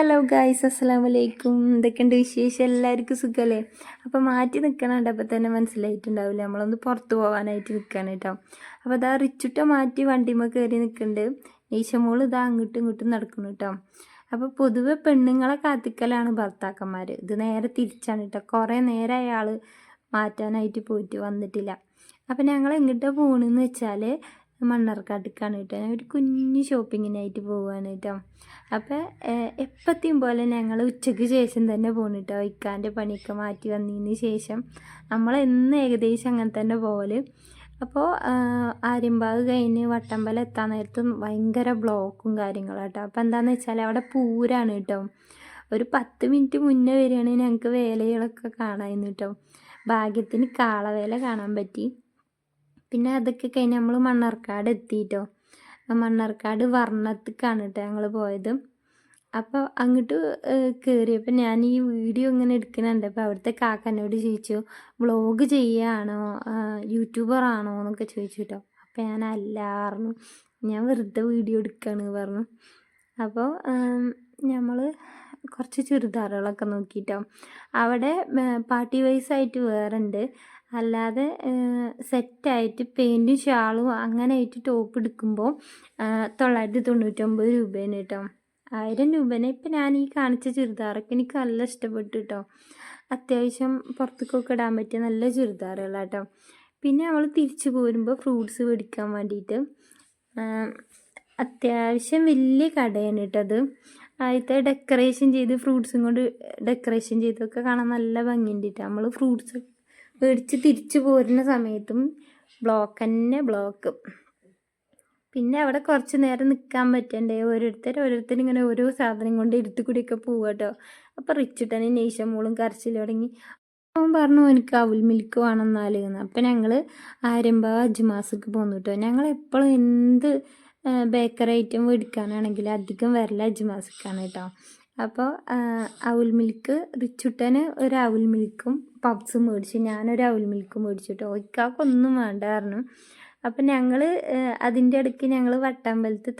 Hello guys, അസ്സലാമു അലൈക്കും. എന്തൊക്കെയുണ്ട് വിശേഷം? എല്ലാവർക്കും സുഖമല്ലേ? അപ്പോൾ മാറ്റി നിൽക്കണുണ്ട്. അപ്പോൾ തന്നെ മനസ്സിലായിട്ടുണ്ടാവില്ല, നമ്മളൊന്ന് പുറത്ത് പോകാനായിട്ട് നിൽക്കുകയാണ് കേട്ടോ. അപ്പോൾ ഇതാ റിച്ചുട്ട മാറ്റി വണ്ടിമ്മ കയറി നിൽക്കുന്നുണ്ട്. ഈശമോൾ ഇതാ അങ്ങോട്ടും ഇങ്ങോട്ടും നടക്കുന്നു കേട്ടോ. അപ്പോൾ പൊതുവെ പെണ്ണുങ്ങളെ കാത്തിക്കലാണ് ഭർത്താക്കന്മാർ. ഇത് നേരെ തിരിച്ചാണ് കേട്ടോ. കുറേ നേരം അയാൾ മാറ്റാനായിട്ട് പോയിട്ട് വന്നിട്ടില്ല. അപ്പോൾ ഞങ്ങൾ എങ്ങോട്ടാണ് പോകണമെന്ന് വെച്ചാൽ മണ്ണാർക്കാട്ടേക്കാണ് കേട്ടോ. ഒരു കുഞ്ഞ് ഷോപ്പിങ്ങിനായിട്ട് പോവുകയാണ് കേട്ടോ. അപ്പോൾ എപ്പോഴത്തെയും പോലെ ഞങ്ങൾ ഉച്ചയ്ക്ക് ശേഷം തന്നെ പോകണം കേട്ടോ. ഇക്കാൻ്റെ പണിയൊക്കെ മാറ്റി വന്നതിന് ശേഷം നമ്മളെന്ന് ഏകദേശം അങ്ങനെ തന്നെ പോകല്. അപ്പോൾ ആര്യമ്പാവ് കഴിഞ്ഞ് വട്ടമ്പലം എത്താൻ നേരത്ത് ഭയങ്കര ബ്ലോക്കും കാര്യങ്ങളും കേട്ടോ. അപ്പോൾ എന്താണെന്ന് വെച്ചാൽ അവിടെ പൂരാണ് കേട്ടോ. ഒരു 10 മിനിറ്റ് മുന്നേ വരികയാണെങ്കിൽ ഞങ്ങൾക്ക് വേലകളൊക്കെ കാണാമായിരുന്നു കേട്ടോ. ഭാഗ്യത്തിന് കാളവേല കാണാൻ പറ്റി. പിന്നെ അതൊക്കെ കഴിഞ്ഞ് നമ്മൾ മണ്ണാർക്കാട് എത്തിയിട്ടോ. മണ്ണാർക്കാട് വർണ്ണത്തേക്കാണ് കേട്ടോ ഞങ്ങൾ പോയത്. അപ്പോൾ അങ്ങോട്ട് കയറിയപ്പോൾ ഞാൻ ഈ വീഡിയോ ഇങ്ങനെ എടുക്കുന്നുണ്ട്. അപ്പോൾ അവിടുത്തെ കാക്കനോട് ചോദിച്ചു, വ്ളോഗ് ചെയ്യുകയാണോ, യൂട്യൂബറാണോ എന്നൊക്കെ ചോദിച്ചു കേട്ടോ. അപ്പോൾ ഞാൻ അല്ലായിരുന്നു, ഞാൻ വെറുതെ വീഡിയോ എടുക്കുകയാണ് പറഞ്ഞു. അപ്പോൾ നമ്മൾ കുറച്ച് ചുരിദാറുകളൊക്കെ നോക്കിയിട്ടോ. അവിടെ പാർട്ടി വൈസായിട്ട് വേറെ ഉണ്ട്, അല്ലാതെ സെറ്റായിട്ട് പെയിൻറ്റും ഷാളും അങ്ങനെ ആയിട്ട് ടോപ്പ് എടുക്കുമ്പോൾ 999 രൂപയാണ് കേട്ടോ. 1000 രൂപേനെ. ഇപ്പം ഞാൻ ഈ കാണിച്ച ചുരിദാറൊക്കെ എനിക്ക് നല്ല ഇഷ്ടപ്പെട്ടു കേട്ടോ. അത്യാവശ്യം പുറത്തേക്കൊക്കെ ഇടാൻ പറ്റിയ നല്ല ചുരിദാറുകളാണ് കേട്ടോ. പിന്നെ നമ്മൾ തിരിച്ചു പോരുമ്പോൾ ഫ്രൂട്ട്സ് മേടിക്കാൻ വേണ്ടിയിട്ട് അത്യാവശ്യം വലിയ കടയാണ് കേട്ടോ അത്. ആദ്യത്തെ ഡെക്കറേഷൻ ചെയ്ത് ഫ്രൂട്ട്സും കൊണ്ട് ഡെക്കറേഷൻ ചെയ്തൊക്കെ കാണാൻ നല്ല ഭംഗിയുണ്ട് കേട്ടോ. നമ്മൾ ഫ്രൂട്ട്സ് മേടിച്ച് തിരിച്ചു പോരുന്ന സമയത്തും ബ്ലോക്ക്. പിന്നെ അവിടെ കുറച്ച് നേരം നിൽക്കാൻ പറ്റണ്ടേ. ഓരോരുത്തർ ഇങ്ങനെ ഓരോ സാധനം കൊണ്ട് ഇരുത്തി കൂടിയൊക്കെ പോവുക കേട്ടോ. അപ്പോൾ റിച്ചുട്ടനും നെയ്ഷമോളും കരച്ചിൽ തുടങ്ങി. അവൻ പറഞ്ഞു എനിക്ക് അവൽ മിൽക്ക് വേണം എന്നാലെന്ന്. അപ്പം ഞങ്ങൾ ആര്യമ്പാവ് അജ്മാസക്ക് പോന്നു കേട്ടോ. ഞങ്ങൾ എപ്പോഴും എന്ത് ബേക്കറി ഐറ്റം മേടിക്കാനാണെങ്കിൽ അധികം വരല അജ്മാസക്കാണ് കേട്ടോ. അപ്പോൾ അവൽ മിൽക്ക് റിച്ചുട്ടന് ഒരു അവൽ മിൽക്കും പപ്സും മേടിച്ചു, ഞാനൊരു അവൽ മിൽക്കും മേടിച്ചു കേട്ടോ. ഇക്കാക്കൊന്നും വേണ്ടായിരുന്നു. അപ്പം ഞങ്ങൾ അതിൻ്റെ ഇടയ്ക്ക് ഞങ്ങൾ വട്ടമ്പലത്ത്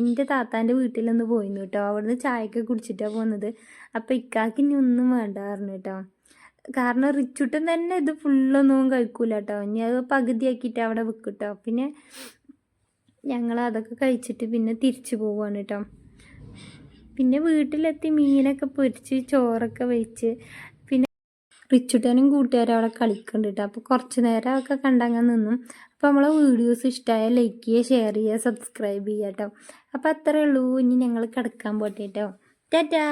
എൻ്റെ താത്താൻ്റെ വീട്ടിലൊന്ന് പോയിരുന്നു കേട്ടോ. അവിടുന്ന് ചായയൊക്കെ കുടിച്ചിട്ടാണ് പോകുന്നത്. അപ്പോൾ ഇക്കാക്ക് ഇനി ഒന്നും വേണ്ടായിരുന്നു കേട്ടോ. കാരണം റിച്ചുട്ടൻ തന്നെ ഇത് ഫുള്ളൊന്നും കഴിക്കൂല കേട്ടോ. ഇനി അത് പകുതിയാക്കിയിട്ട് അവിടെ വെക്കും കേട്ടോ. പിന്നെ ഞങ്ങൾ അതൊക്കെ കഴിച്ചിട്ട് പിന്നെ തിരിച്ചു പോവുകയാണ് കേട്ടോ. പിന്നെ വീട്ടിലെത്തി മീനൊക്കെ പൊരിച്ച് ചോറൊക്കെ വെച്ച് പിന്നെ റിച്ചുട്ടനും കൂട്ടുകാരും അവിടെ കളിക്കുന്നുണ്ട് കേട്ടോ. അപ്പോൾ കുറച്ച് നേരം ഒക്കെ കണ്ടങ്ങനെ നിന്നും. അപ്പോൾ നമ്മളെ വീഡിയോസ് ഇഷ്ടമായാൽ ലൈക്ക് ചെയ്യുക, ഷെയർ ചെയ്യുക, സബ്സ്ക്രൈബ് ചെയ്യുക കേട്ടോ. അപ്പോൾ അത്രയേ ഉള്ളൂ. ഇനി ഞങ്ങൾ കിടക്കാൻ പോട്ടെ കേട്ടോ. ടാറ്റാ.